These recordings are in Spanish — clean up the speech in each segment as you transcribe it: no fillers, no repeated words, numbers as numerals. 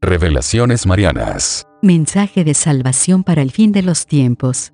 Revelaciones marianas. Mensaje de salvación para el fin de los tiempos.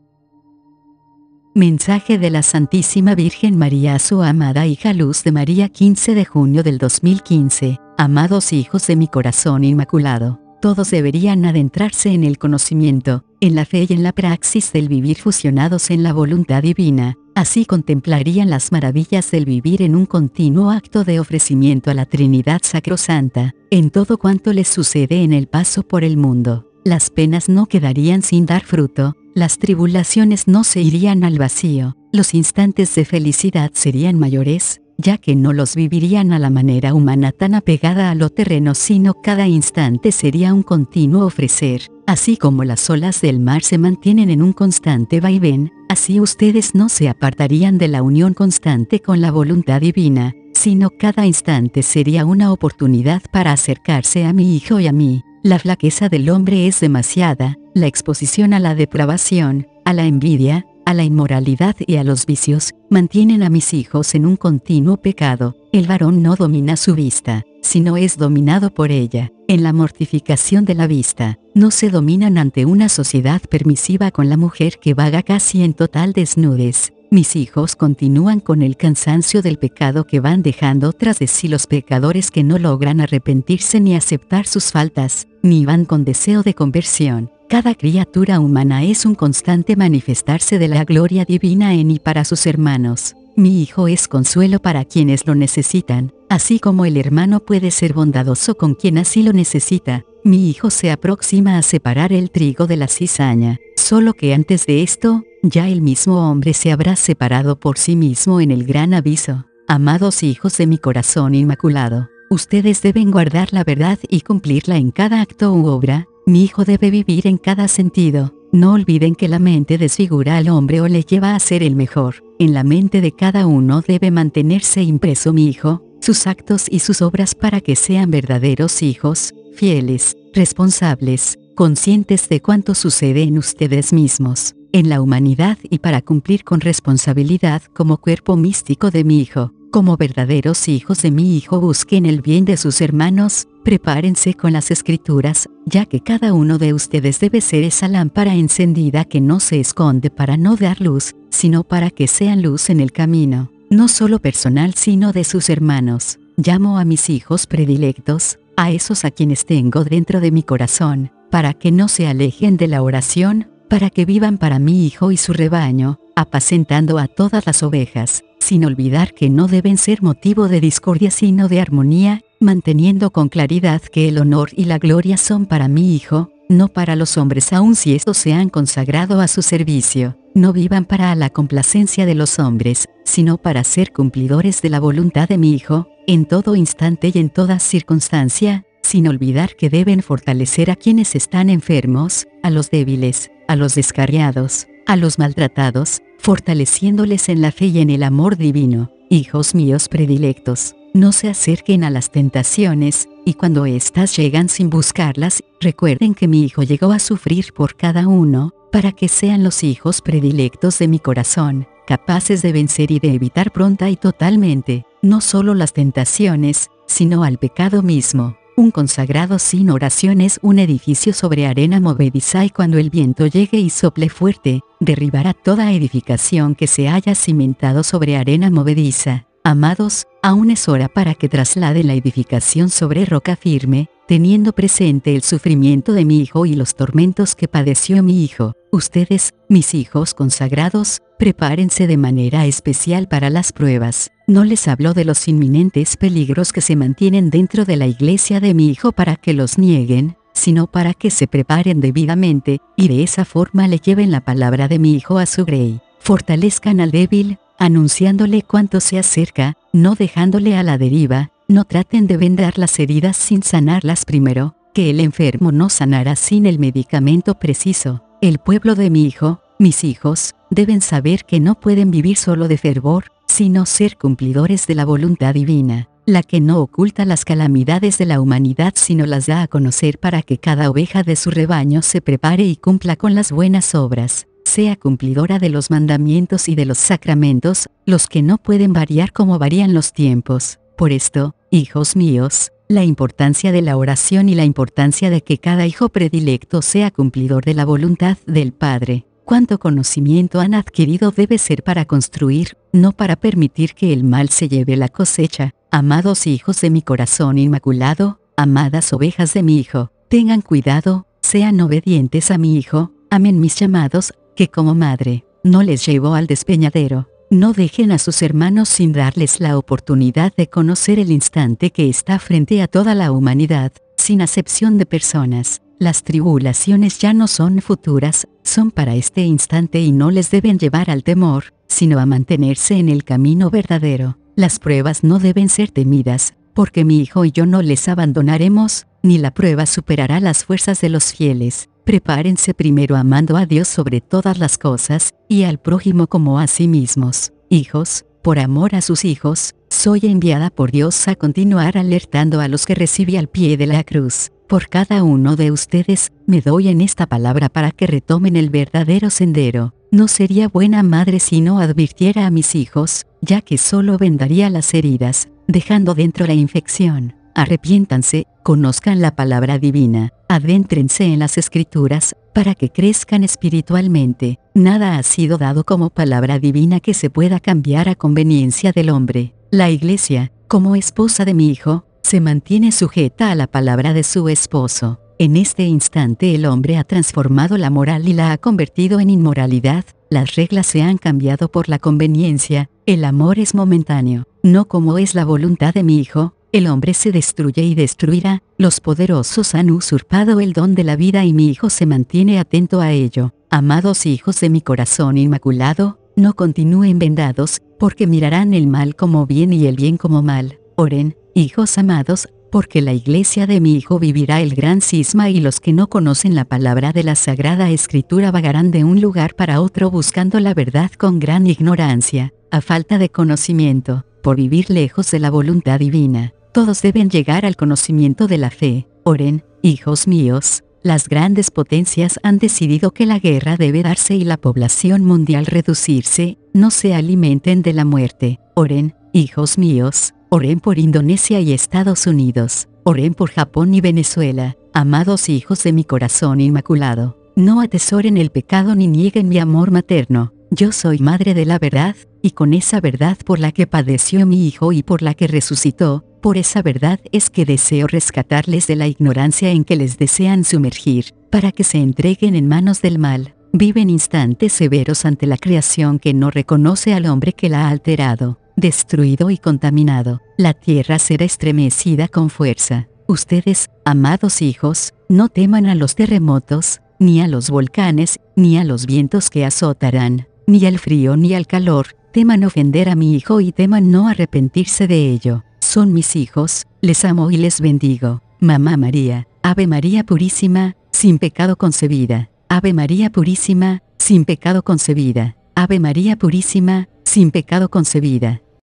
Mensaje de la Santísima Virgen María a su amada hija Luz de María, 15 de junio del 2015. Amados hijos de mi corazón inmaculado, todos deberían adentrarse en el conocimiento, en la fe y en la praxis del vivir fusionados en la voluntad divina. Así contemplarían las maravillas del vivir en un continuo acto de ofrecimiento a la Trinidad Sacrosanta, en todo cuanto les sucede en el paso por el mundo. Las penas no quedarían sin dar fruto, las tribulaciones no se irían al vacío, los instantes de felicidad serían mayores, ya que no los vivirían a la manera humana tan apegada a lo terreno, sino cada instante sería un continuo ofrecer. Así como las olas del mar se mantienen en un constante vaivén, así ustedes no se apartarían de la unión constante con la voluntad divina, sino cada instante sería una oportunidad para acercarse a mi hijo y a mí. La flaqueza del hombre es demasiada, la exposición a la depravación, a la envidia, a la inmoralidad y a los vicios, mantienen a mis hijos en un continuo pecado. El varón no domina su vista, sino es dominado por ella. En la mortificación de la vista, no se dominan ante una sociedad permisiva con la mujer que vaga casi en total desnudez. Mis hijos continúan con el cansancio del pecado que van dejando tras de sí los pecadores que no logran arrepentirse ni aceptar sus faltas, ni van con deseo de conversión. Cada criatura humana es un constante manifestarse de la gloria divina en y para sus hermanos. Mi hijo es consuelo para quienes lo necesitan, así como el hermano puede ser bondadoso con quien así lo necesita. Mi hijo se aproxima a separar el trigo de la cizaña, solo que antes de esto, ya el mismo hombre se habrá separado por sí mismo en el gran aviso. Amados hijos de mi corazón inmaculado, ustedes deben guardar la verdad y cumplirla en cada acto u obra. Mi hijo debe vivir en cada sentido. No olviden que la mente desfigura al hombre o le lleva a ser el mejor. En la mente de cada uno debe mantenerse impreso mi hijo, sus actos y sus obras para que sean verdaderos hijos, fieles, responsables, conscientes de cuánto sucede en ustedes mismos, en la humanidad y para cumplir con responsabilidad como cuerpo místico de mi hijo. Como verdaderos hijos de mi hijo busquen el bien de sus hermanos, prepárense con las escrituras, ya que cada uno de ustedes debe ser esa lámpara encendida que no se esconde para no dar luz, sino para que sean luz en el camino, no solo personal sino de sus hermanos. Llamo a mis hijos predilectos, a esos a quienes tengo dentro de mi corazón, para que no se alejen de la oración, para que vivan para mi hijo y su rebaño, apacentando a todas las ovejas, sin olvidar que no deben ser motivo de discordia sino de armonía, manteniendo con claridad que el honor y la gloria son para mi hijo, no para los hombres aun si estos se han consagrado a su servicio. No vivan para la complacencia de los hombres, sino para ser cumplidores de la voluntad de mi hijo, en todo instante y en toda circunstancia, sin olvidar que deben fortalecer a quienes están enfermos, a los débiles, a los descarriados, a los maltratados, fortaleciéndoles en la fe y en el amor divino. Hijos míos predilectos, no se acerquen a las tentaciones, y cuando éstas llegan sin buscarlas, recuerden que mi hijo llegó a sufrir por cada uno, para que sean los hijos predilectos de mi corazón, capaces de vencer y de evitar pronta y totalmente, no solo las tentaciones, sino al pecado mismo. Un consagrado sin oración es un edificio sobre arena movediza y cuando el viento llegue y sople fuerte, derribará toda edificación que se haya cimentado sobre arena movediza. Amados, aún es hora para que trasladen la edificación sobre roca firme, teniendo presente el sufrimiento de mi hijo y los tormentos que padeció mi hijo. Ustedes, mis hijos consagrados, prepárense de manera especial para las pruebas. No les hablo de los inminentes peligros que se mantienen dentro de la iglesia de mi hijo para que los nieguen, sino para que se preparen debidamente, y de esa forma le lleven la palabra de mi hijo a su grey. Fortalezcan al débil, anunciándole cuánto se acerca, no dejándole a la deriva. No traten de vendar las heridas sin sanarlas primero, que el enfermo no sanará sin el medicamento preciso. El pueblo de mi hijo, mis hijos, deben saber que no pueden vivir solo de fervor, sino ser cumplidores de la voluntad divina, la que no oculta las calamidades de la humanidad sino las da a conocer para que cada oveja de su rebaño se prepare y cumpla con las buenas obras. Sea cumplidora de los mandamientos y de los sacramentos, los que no pueden variar como varían los tiempos. Por esto, hijos míos, la importancia de la oración y la importancia de que cada hijo predilecto sea cumplidor de la voluntad del Padre. Cuánto conocimiento han adquirido debe ser para construir, no para permitir que el mal se lleve la cosecha. Amados hijos de mi corazón inmaculado, amadas ovejas de mi Hijo, tengan cuidado, sean obedientes a mi Hijo, amen mis llamados, que como madre, no les llevo al despeñadero. No dejen a sus hermanos sin darles la oportunidad de conocer el instante que está frente a toda la humanidad, sin acepción de personas. Las tribulaciones ya no son futuras, son para este instante y no les deben llevar al temor, sino a mantenerse en el camino verdadero. Las pruebas no deben ser temidas, porque mi Hijo y yo no les abandonaremos, ni la prueba superará las fuerzas de los fieles. Prepárense primero amando a Dios sobre todas las cosas, y al prójimo como a sí mismos. Hijos, por amor a sus hijos, soy enviada por Dios a continuar alertando a los que recibí al pie de la cruz. Por cada uno de ustedes, me doy en esta palabra para que retomen el verdadero sendero. No sería buena madre si no advirtiera a mis hijos, ya que solo vendaría las heridas, dejando dentro la infección. Arrepiéntanse, conozcan la palabra divina, adéntrense en las escrituras, para que crezcan espiritualmente. Nada ha sido dado como palabra divina que se pueda cambiar a conveniencia del hombre. La Iglesia, como esposa de mi Hijo, se mantiene sujeta a la palabra de su esposo. En este instante el hombre ha transformado la moral y la ha convertido en inmoralidad. Las reglas se han cambiado por la conveniencia. El amor es momentáneo, no como es la voluntad de mi Hijo. El hombre se destruye y destruirá. Los poderosos han usurpado el don de la vida y mi Hijo se mantiene atento a ello. Amados hijos de mi corazón inmaculado, no continúen vendados, porque mirarán el mal como bien y el bien como mal. Oren, hijos amados, porque la Iglesia de mi Hijo vivirá el gran cisma y los que no conocen la palabra de la Sagrada Escritura vagarán de un lugar para otro buscando la verdad con gran ignorancia, a falta de conocimiento, por vivir lejos de la voluntad divina. Todos deben llegar al conocimiento de la fe. Oren, hijos míos, las grandes potencias han decidido que la guerra debe darse y la población mundial reducirse, no se alimenten de la muerte. Oren, hijos míos, oren por Indonesia y Estados Unidos, oren por Japón y Venezuela, amados hijos de mi corazón inmaculado. No atesoren el pecado ni nieguen mi amor materno. Yo soy madre de la verdad, y con esa verdad por la que padeció mi Hijo y por la que resucitó, por esa verdad es que deseo rescatarles de la ignorancia en que les desean sumergir, para que se entreguen en manos del mal. Viven instantes severos ante la creación que no reconoce al hombre que la ha alterado, destruido y contaminado. La tierra será estremecida con fuerza. Ustedes, amados hijos, no teman a los terremotos, ni a los volcanes, ni a los vientos que azotarán, ni al frío ni al calor. Teman ofender a mi Hijo y teman no arrepentirse de ello. Son mis hijos, les amo y les bendigo. Mamá María, Ave María Purísima, sin pecado concebida. Ave María Purísima, sin pecado concebida. Ave María Purísima, sin pecado concebida.